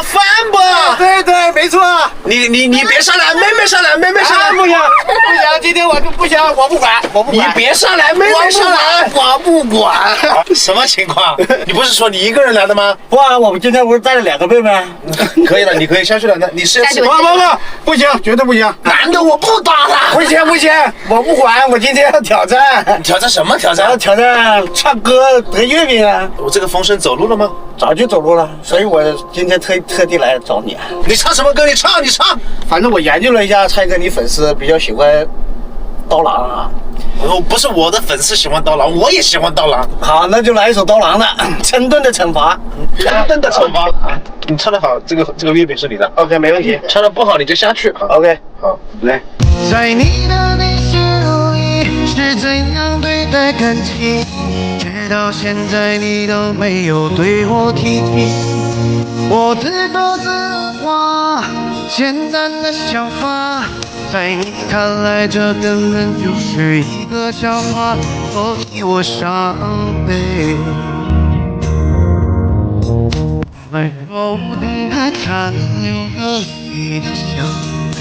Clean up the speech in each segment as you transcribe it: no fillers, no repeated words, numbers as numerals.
做饭不？对对，没错。你别上来，妹妹上来，妹妹上来，不行，今天我就不行，我不管。你别上来，妹妹上来，我不管。什么情况？你不是说你一个人来的吗？不啊，我们今天不是带了2个妹妹？可以了，你可以下去了。那你是要吃？不行，绝对不行。男的我不打了。不行，我不管，我今天要挑战。挑战什么挑战？要挑战唱歌得月饼啊！我这个风声走路了吗？早就走路了，所以我今天特地来找你。你唱什么歌？你唱。反正我研究了一下，蔡哥你粉丝比较喜欢刀郎啊。不是我的粉丝喜欢刀郎，我也喜欢刀郎。好，那就来一首刀郎的《陈顿的惩罚》。陈顿的惩罚。你唱得好，这个月饼是你的。OK， 没问题。唱得不好你就下去。OK， 好，来。在你的内心里是怎样对待感情？直到现在你都没有对我提起。我自说自话，简单的想法，在你看来这根本就是一个笑话，所以我伤悲。为何屋顶还残留着你的香味？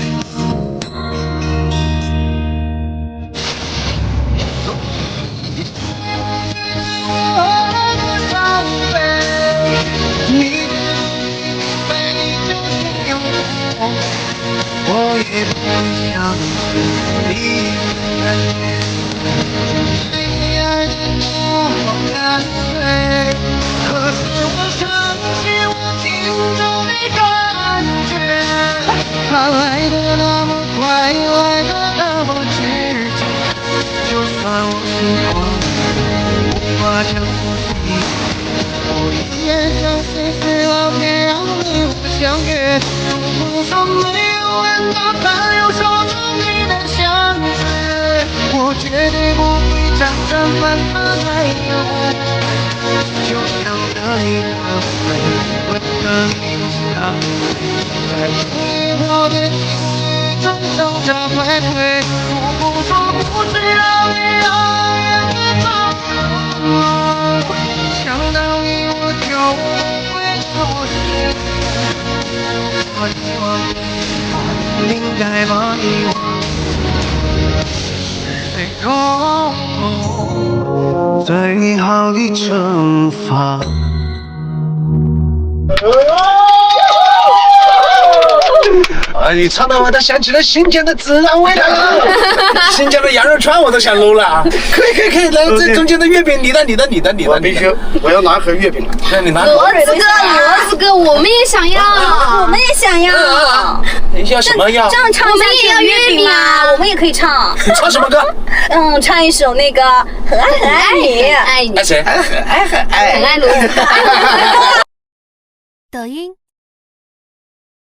我也不想你感觉，你爱的多么干脆，可是我相信我心中的感觉，它来的那么快，来的那么直接，就算我心慌，无法将我吸引，我依然相信是老天让你我相约。如果没有人能伴有手中你的相约，我绝对不会辗转反侧太远。就像那一个回味的印象，在你我的记忆中挣扎徘徊。如果说不是让你永远的放手，想到你我就不会出现。我希望你应该把遗忘最好的惩罚。你唱到我都想起了新疆的孜然味道，新疆的羊肉串我都想搂了。可以，来这中间的月饼，你的。我必须，我要拿盒月饼了。那你拿。骡子哥，我们也想要，我们也想要。要什么要？这样唱一下这个月饼啊，我们也可以唱。你唱什么歌？唱一首那个很爱你，爱你，爱谁？很爱卢。抖音。